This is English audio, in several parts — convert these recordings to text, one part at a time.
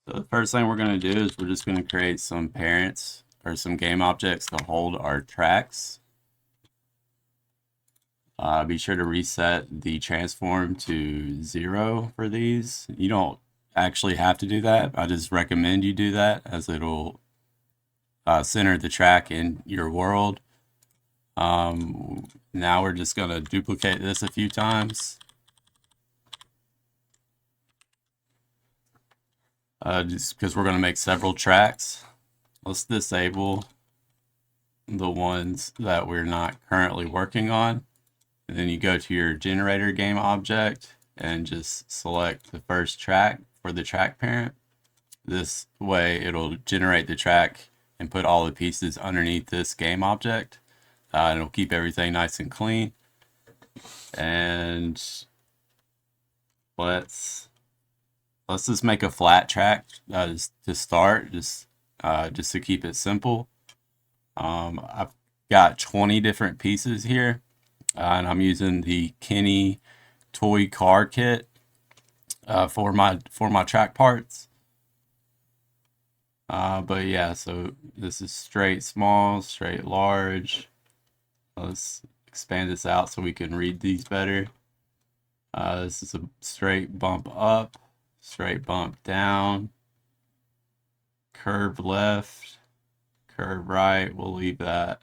So the first thing we're going to do is we're just going to create some parents or some game objects to hold our tracks. Be sure to reset the transform to 0 for these. You don't actually have to do that. I just recommend you do that as it'll center the track in your world. Now we're just going to duplicate this a few times. Just because we're going to make several tracks. Let's disable the ones that we're not currently working on. And then you go to your generator game object and just select the first track for the track parent. This way it'll generate the track and put all the pieces underneath this game object. And it'll keep everything nice and clean. And let's just make a flat track to start, just to keep it simple. I've got 20 different pieces here, and I'm using the Kenny toy car kit for my track parts. But yeah, so this is straight small, straight large. Let's expand this out so we can read these better. This is a straight bump up, straight bump down, curve left, curve right. We'll leave that.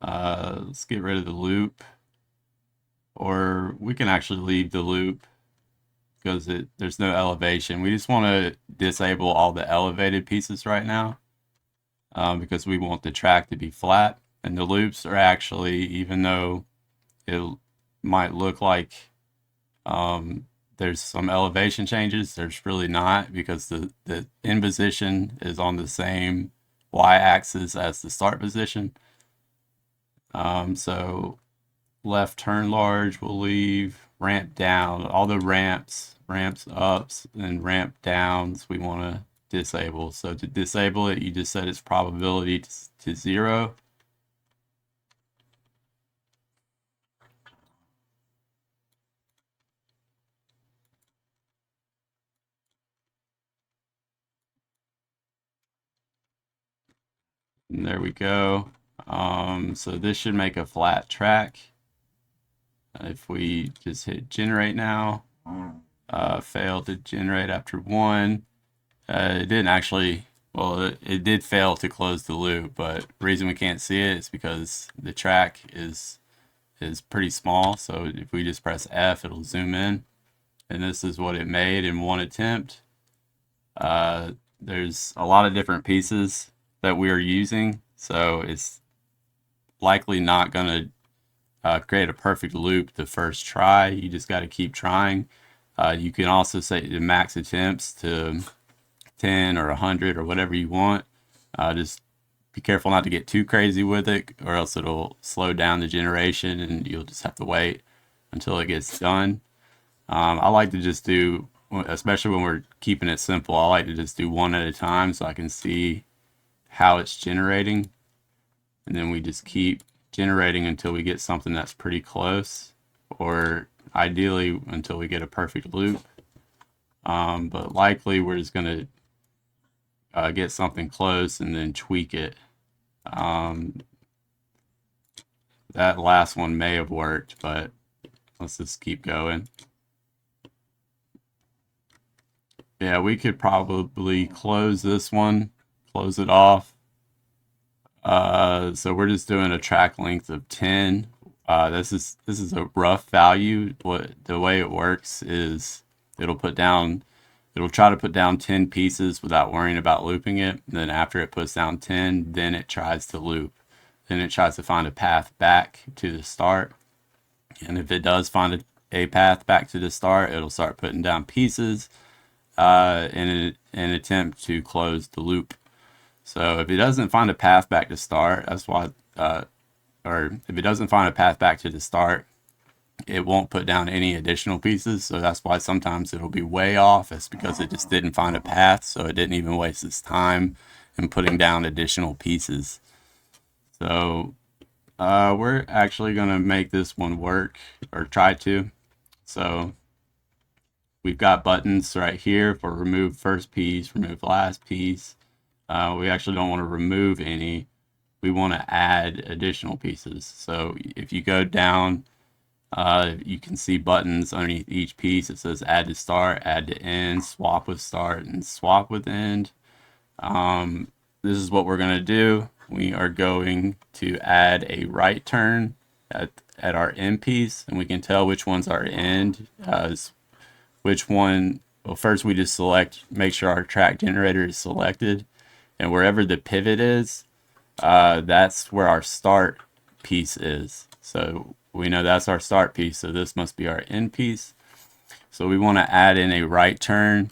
Let's get rid of the loop, or we can actually leave the loop because there's no elevation. We just want to disable all the elevated pieces right now because we want the track to be flat. And the loops are actually, even though it might look like there's some elevation changes, there's really not, because the end position is on the same y-axis as the start position. So left turn large, we'll leave. Ramp down, all the ramps ups and ramp downs we want to disable. So to disable it, you just set its probability to 0. And there we go. So this should make a flat track. If we just hit generate now, failed to generate after 1. It didn't actually, well, it did fail to close the loop, but the reason we can't see it is because the track is pretty small. So if we just press F, it'll zoom in. And this is what it made in one attempt. There's a lot of different pieces that we are using, so it's likely not going to create a perfect loop the first try. You just got to keep trying. You can also set the max attempts to 10 or 100 or whatever you want. Just be careful not to get too crazy with it, or else it'll slow down the generation and you'll just have to wait until it gets done. I like to just do, especially when we're keeping it simple, I like to just do one at a time so I can see how it's generating. And then we just keep generating until we get something that's pretty close, or ideally until we get a perfect loop. But likely we're just going to get something close and then tweak it. That last one may have worked, but let's just keep going. Yeah, we could probably close this one, close it off. So we're just doing a track length of 10. This is a rough value. What the way it works is it'll try to put down 10 pieces without worrying about looping it. And then after it puts down 10, then it tries to loop. Then it tries to find a path back to the start. And if it does find a path back to the start, it'll start putting down pieces in an attempt to close the loop. So if it doesn't find a path back to start, that's why, or if it doesn't find a path back to the start, it won't put down any additional pieces. So that's why sometimes it'll be way off. It's because it just didn't find a path, so it didn't even waste its time in putting down additional pieces. So we're actually going to make this one work, or try to. So we've got buttons right here for remove first piece, remove last piece. We actually don't want to remove any. We want to add additional pieces. So if you go down, you can see buttons underneath each piece. It says add to start, add to end, swap with start, and swap with end. This is what we're going to do. We are going to add a right turn at our end piece, and we can tell which one's our end. Which one, well, first we just select, make sure our track generator is selected, and wherever the pivot is, that's where our start piece is. So we know that's our start piece, so this must be our end piece. So we want to add in a right turn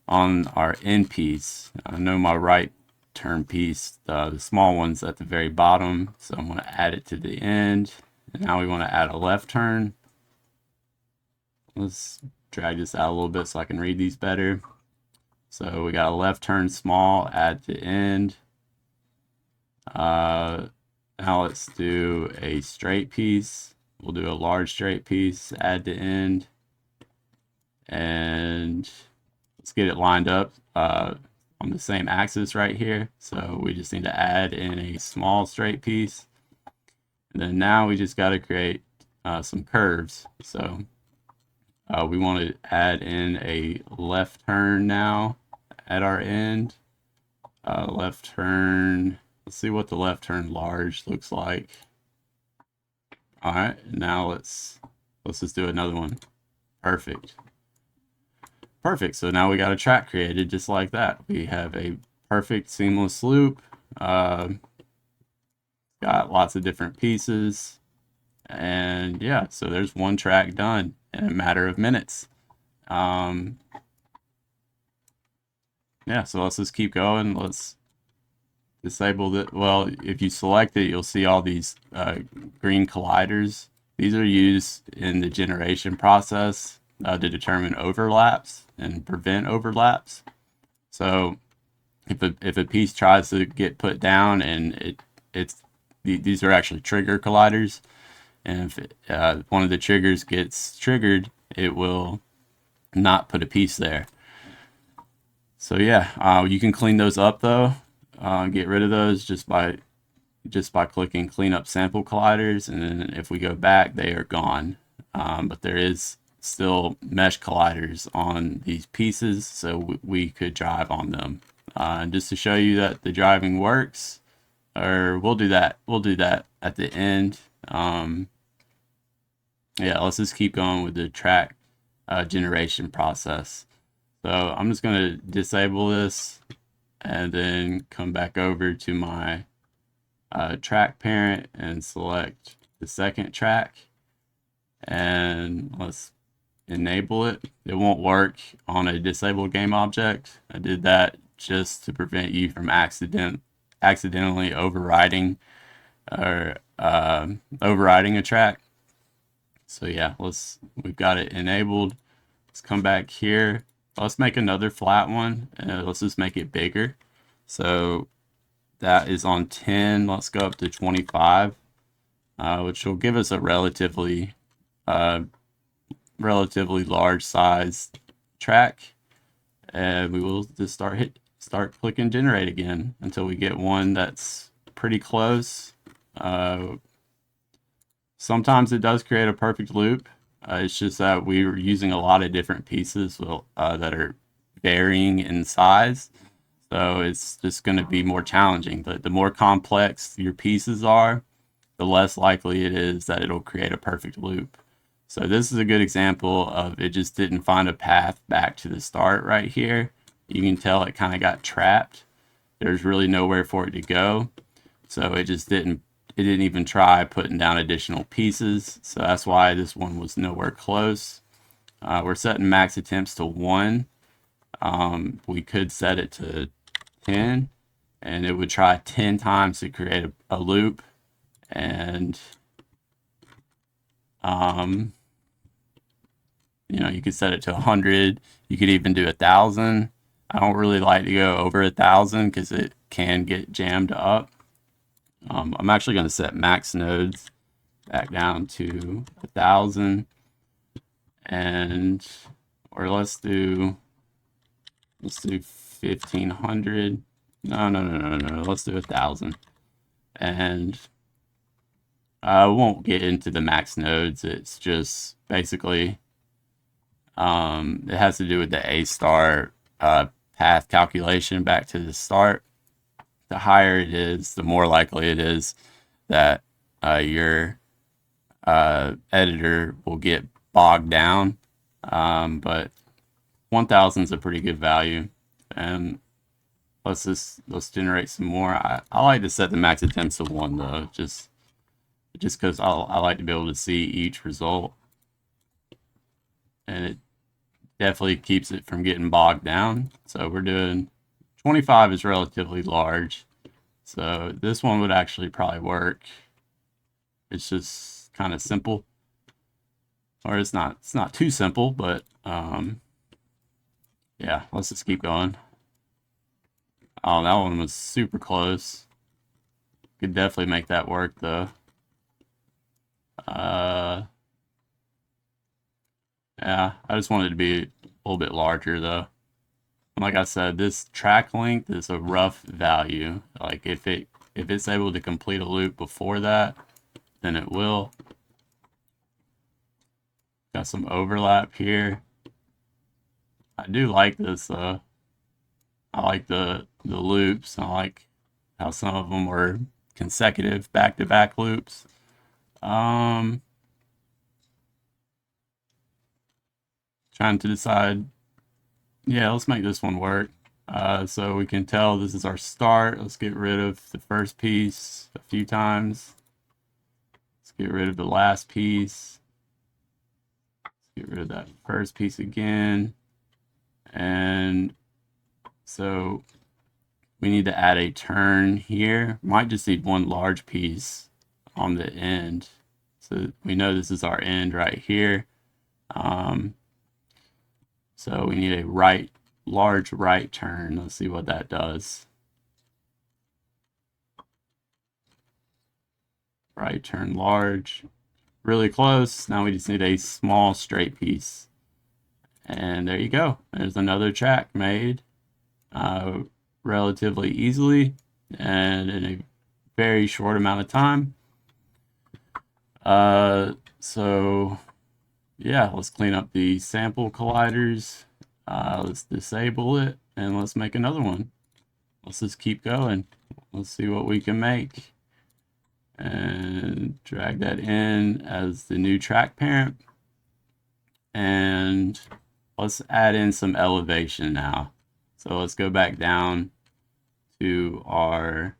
on our end piece. I know my right turn piece, the small one's at the very bottom, so I'm going to add it to the end. And now we want to add a left turn. Let's drag this out a little bit so I can read these better. So we got a left turn small, add to end. Now let's do a straight piece. We'll do a large straight piece, add to end. And let's get it lined up on the same axis right here. So we just need to add in a small straight piece. And then now we just got to create some curves. So we want to add in a left turn now at our end. Left turn, let's see what the left turn large looks like. All right, now let's just do another one. Perfect. So now we got a track created just like that. We have a perfect seamless loop. Got lots of different pieces. And yeah, so there's one track done in a matter of minutes. Yeah, so let's just keep going. Let's disable it. Well, if you select it, you'll see all these green colliders. These are used in the generation process to determine overlaps and prevent overlaps. So if a piece tries to get put down and these are actually trigger colliders, and if one of the triggers gets triggered, it will not put a piece there. So yeah, you can clean those up though, get rid of those just by clicking clean up sample colliders, and then if we go back, they are gone. But there is still mesh colliders on these pieces, so we could drive on them. And just to show you that the driving works, or we'll do that at the end. Yeah, let's just keep going with the track generation process. So I'm just going to disable this and then come back over to my track parent and select the second track, and let's enable it. It won't work on a disabled game object. I did that just to prevent you from accidentally overriding or overriding a track. So yeah, we've got it enabled. Let's come back here. Let's make another flat one, and let's just make it bigger. So that is on 10. Let's go up to 25, which will give us a relatively large size track. And we will just start clicking generate again until we get one that's pretty close. Sometimes it does create a perfect loop. It's just that we're using a lot of different pieces that are varying in size. So it's just going to be more challenging. The more complex your pieces are, the less likely it is that it'll create a perfect loop. So this is a good example of it just didn't find a path back to the start right here. You can tell it kind of got trapped. There's really nowhere for it to go. So it didn't even try putting down additional pieces. So that's why this one was nowhere close. We're setting max attempts to 1. We could set it to 10, and it would try 10 times to create a loop. And you could set it to 100. You could even do 1,000. I don't really like to go over 1,000 because it can get jammed up. I'm actually going to set max nodes back down to 1,000, and or let's do 1500. No. Let's do 1000. And I won't get into the max nodes. It's just basically it has to do with the A star path calculation back to the start. The higher it is, the more likely it is that your editor will get bogged down. But 1000 is a pretty good value. And let's generate some more. I like to set the max attempts to 1 though, just because I like to be able to see each result, and it definitely keeps it from getting bogged down. So we're doing 25 is relatively large, so this one would actually probably work. It's just kind of simple, or it's not too simple, but yeah, let's just keep going. Oh, that one was super close. Could definitely make that work though. Yeah, I just wanted it to be a little bit larger though. Like I said, this track length is a rough value. Like if it's able to complete a loop before that, then it will. Got some overlap here. I do like this though. I like the loops. I like how some of them were consecutive back-to-back loops. Trying to decide. Yeah, let's make this one work. So we can tell this is our start. Let's get rid of the first piece a few times. Let's get rid of the last piece. Let's get rid of that first piece again. And so we need to add a turn here. Might just need one large piece on the end. So we know this is our end right here. So we need a large right turn. Let's see what that does. Right turn large. Really close. Now we just need a small straight piece. And there you go. There's another track made relatively easily and in a very short amount of time. So yeah, let's clean up the sample colliders. Let's disable it and let's make another one. Let's just keep going. Let's see what we can make. And drag that in as the new track parent. And let's add in some elevation now. So let's go back down to our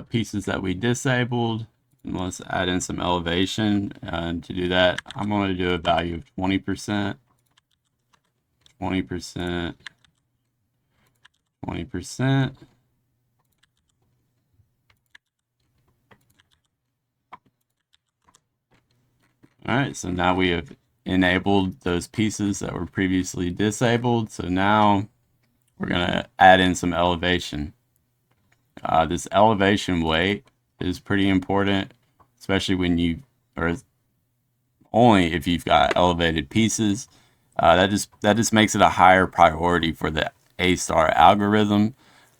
pieces that we disabled. And let's add in some elevation. And to do that, I'm going to do a value of 20%, 20%, 20%. All right, so now we have enabled those pieces that were previously disabled. So now we're going to add in some elevation. This elevation weight is pretty important, especially when or only if you've got elevated pieces. That just makes it a higher priority for the A-star algorithm.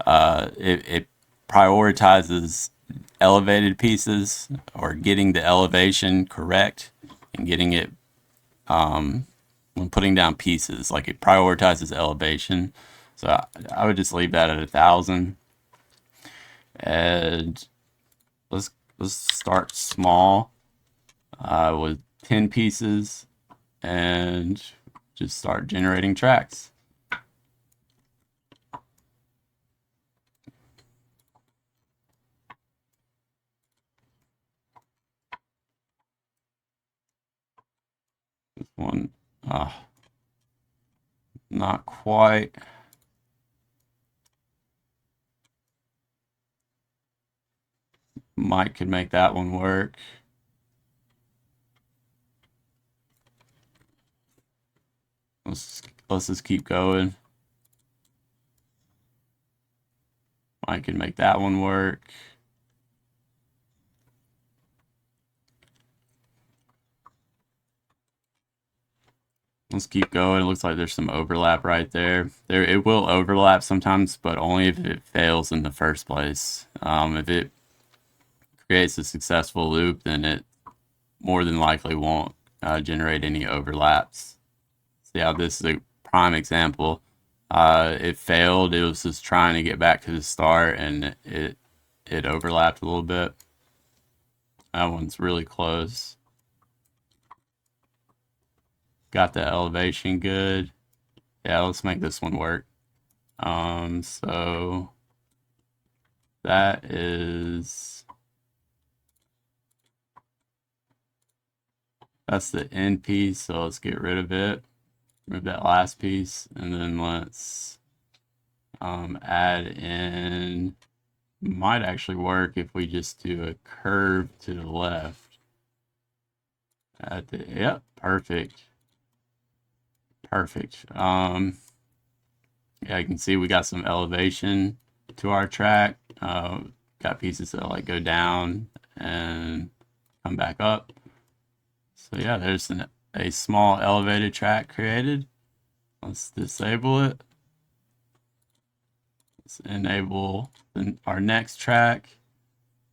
It prioritizes elevated pieces, or getting the elevation correct and getting it when putting down pieces. Like, it prioritizes elevation. So I would just leave that at 1000. And let's start small with 10 pieces and just start generating tracks. This one, not quite. Mike could make that one work. Let's just keep going. Mike can make that one work. Let's keep going. It looks like there's some overlap right there. It will overlap sometimes, but only if it fails in the first place. If it creates a successful loop, then it more than likely won't generate any overlaps. See how this is a prime example. It failed. It was just trying to get back to the start, and it overlapped a little bit. That one's really close. Got the elevation good. Yeah, let's make this one work. So that is, that's the end piece. So let's get rid of it. Remove that last piece, and then let's add in, might actually work if we just do a curve to the left. Yep, perfect. Perfect. Yeah, you can see we got some elevation to our track. Got pieces that like go down and come back up. So yeah, there's a small elevated track created. Let's disable it. Let's enable our next track.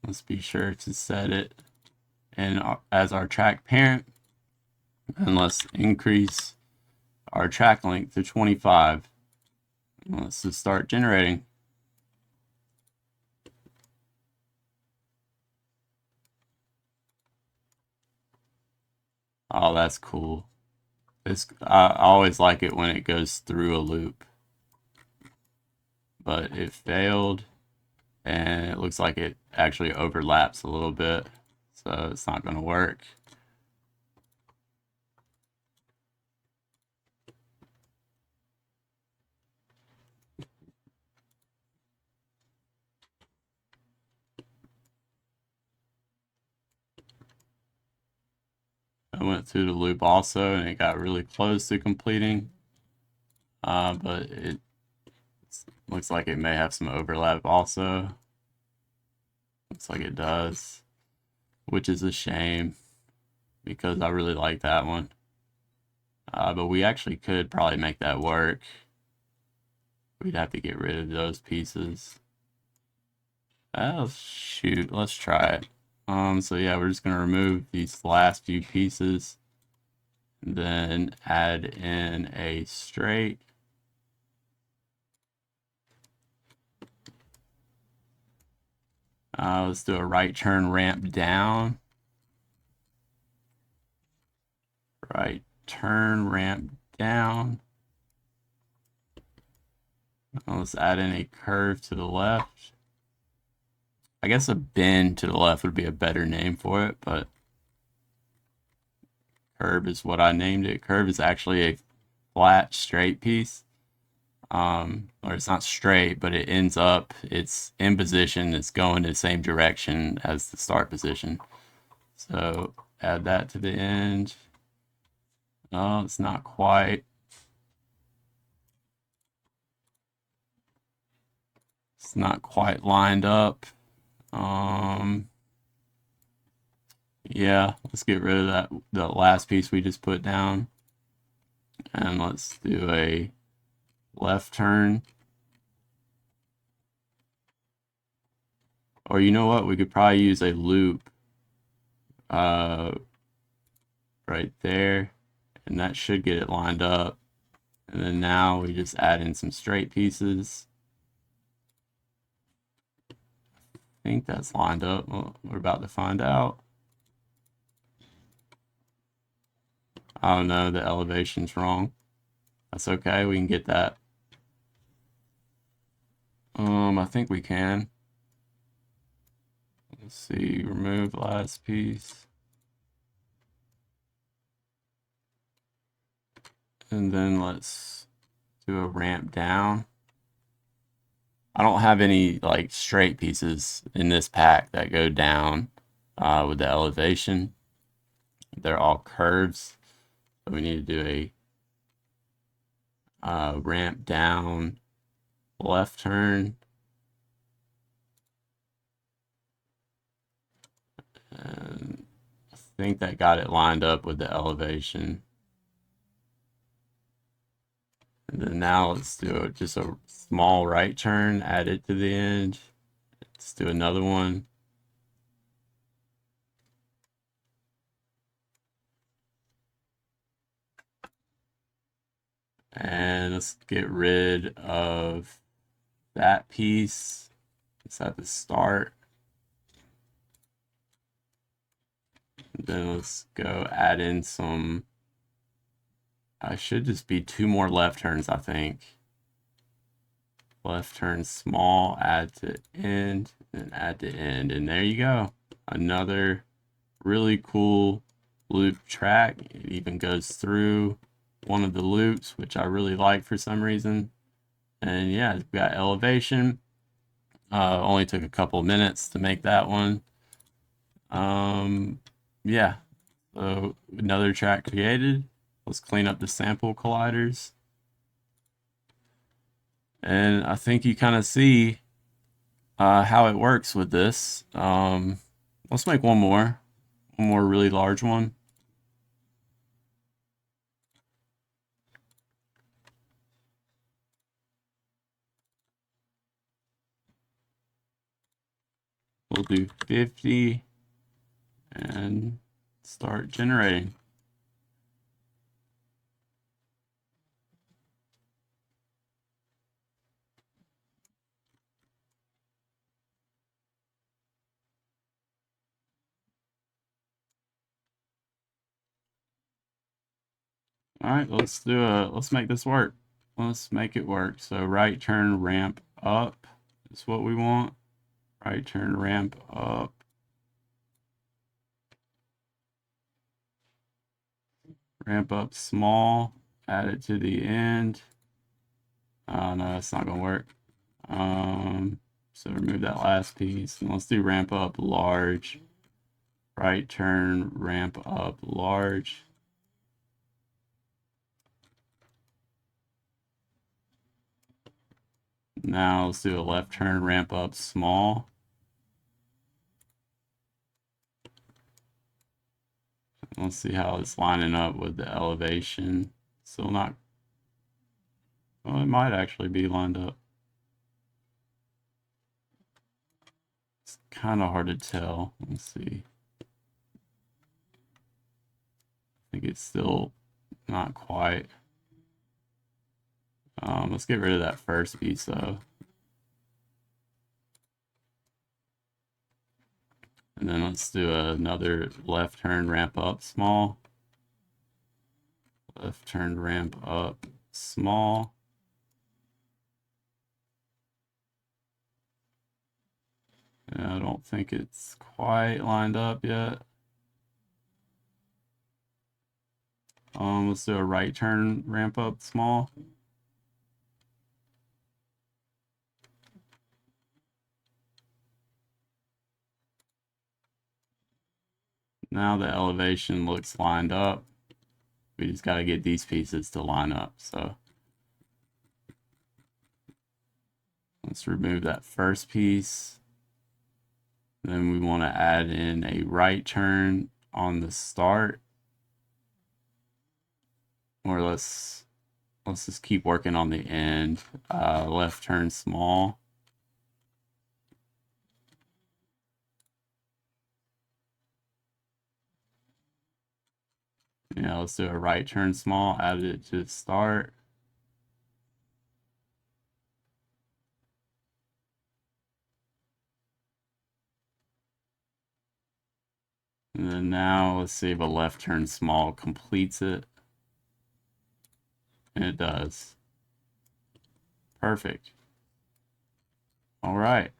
Let's be sure to set it as our track parent. And let's increase our track length to 25. Let's just start generating. Oh, that's cool. I always like it when it goes through a loop. But it failed, and it looks like it actually overlaps a little bit. So it's not going to work. I went through the loop also, and it got really close to completing. But it looks like it may have some overlap also. Looks like it does, which is a shame because I really like that one. But we actually could probably make that work. We'd have to get rid of those pieces. Oh, shoot, let's try it. So yeah, we're just gonna remove these last few pieces, and then add in a straight. Let's do a right turn ramp down. Right turn ramp down. Let's add in a curve to the left. I guess a bend to the left would be a better name for it, but curve is what I named it. Curve is actually a flat straight piece. Or it's not straight, but it ends up, it's in position, it's going the same direction as the start position. So add that to the end. Oh, it's not quite. It's not quite lined up. Yeah, let's get rid of the last piece we just put down. And let's do a left turn. Or you know what? We could probably use a loop right there. And that should get it lined up. And then now we just add in some straight pieces. I think that's lined up. Well, we're about to find out. Oh no, the elevation's wrong. That's okay, we can get that. I think we can. Let's see, remove last piece. And then let's do a ramp down. I don't have any like straight pieces in this pack that go down with the elevation. They're all curves. So we need to do a ramp down left turn. And I think that got it lined up with the elevation. And then now let's do just a small right turn, add it to the end. Let's do another one. And let's get rid of that piece. It's at the start. And then let's go add in some, I should just be 2 more left turns, I think. Left turn small, add to end, and add to end. And there you go. Another really cool loop track. It even goes through one of the loops, which I really like for some reason. And yeah, we've got elevation. Only took a couple minutes to make that one. Yeah, so another track created. Let's clean up the sample colliders. And I think you kind of see how it works with this. Let's make one more really large one. We'll do 50 and start generating. All right, let's make this work. Let's make it work. So right turn ramp up is what we want. Right turn ramp up. Ramp up small, add it to the end. Oh no, that's not gonna work. So remove that last piece. And let's do ramp up large. Right turn ramp up large. Now let's do a left turn ramp up small. Let's see how it's lining up with the elevation. Still not, well, it might actually be lined up. It's kind of hard to tell. Let's see. I think it's still not quite. Let's get rid of that first piece though. And then let's do another left turn ramp up small. Left turn ramp up small. And I don't think it's quite lined up yet. Let's do a right turn ramp up small. Now the elevation looks lined up. We just got to get these pieces to line up. So let's remove that first piece. Then we want to add in a right turn on the start. Or let's just keep working on the end. Left turn small. Yeah, let's do a right turn small, add it to the start. And then now let's see if a left turn small completes it. And it does. Perfect. All right.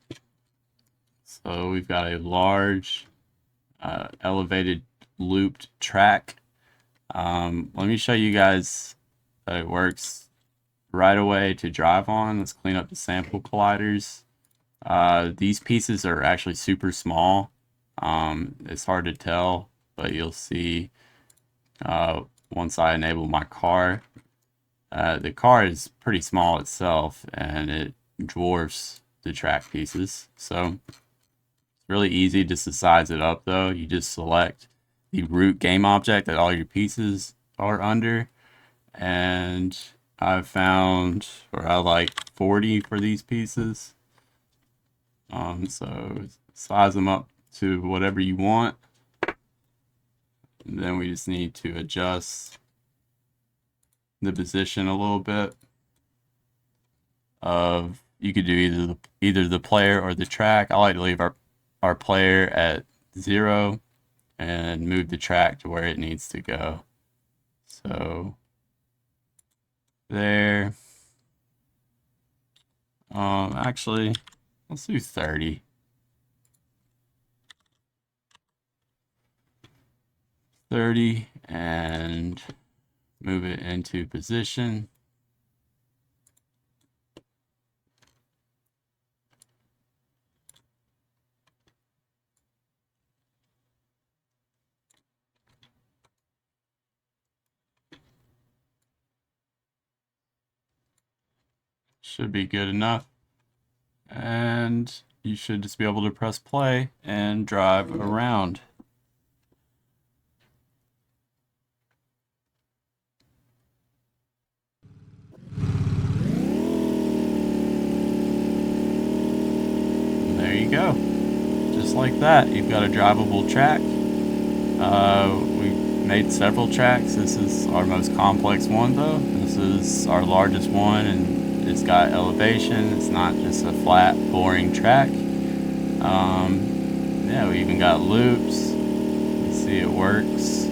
So we've got a large elevated looped track. Let me show you guys that it works right away to drive on. Let's clean up the sample colliders. These pieces are actually super small. It's hard to tell, but you'll see once I enable my car. The car is pretty small itself, and it dwarfs the track pieces. So it's really easy just to size it up, though. You just select the root game object that all your pieces are under, and I found, or I like 40 for these pieces. So size them up to whatever you want. And then we just need to adjust the position a little bit. You could do either the player or the track. I like to leave our player at 0 and move the track to where it needs to go. So there. Actually, let's do 30. 30 and move it into position. Should be good enough. And you should just be able to press play and drive around. And there you go. Just like that, you've got a drivable track. We made several tracks. This is our most complex one though. This is our largest one, and it's got elevation. It's not just a flat, boring track. Yeah, we even got loops. You see it works.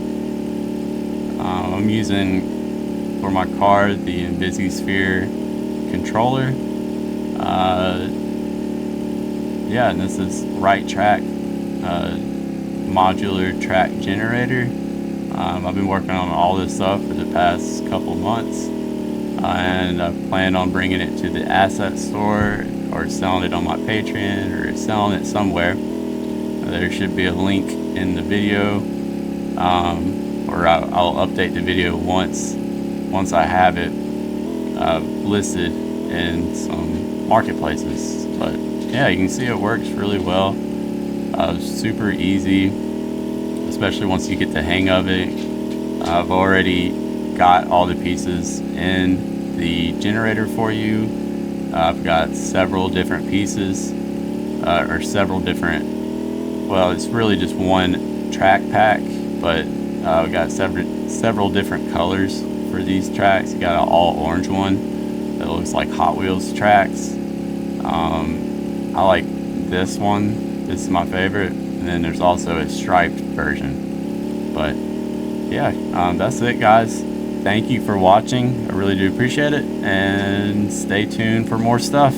I'm using, for my car, the InvisiSphere controller. Yeah, and this is right track, modular track generator. I've been working on all this stuff for the past couple months, and I plan on bringing it to the asset store or selling it on my Patreon or selling it somewhere. There should be a link in the video, or I'll update the video once I have it listed in some marketplaces. But yeah, you can see it works really well. Super easy, especially once you get the hang of it. I've already got all the pieces in the generator for you. I've got several different pieces, or several different, well, it's really just one track pack, but I've got several different colors for these tracks. You got an all orange one that looks like Hot Wheels tracks. I like this one. This is my favorite. And then there's also a striped version. But yeah, that's it, guys. Thank you for watching. I really do appreciate it. And stay tuned for more stuff.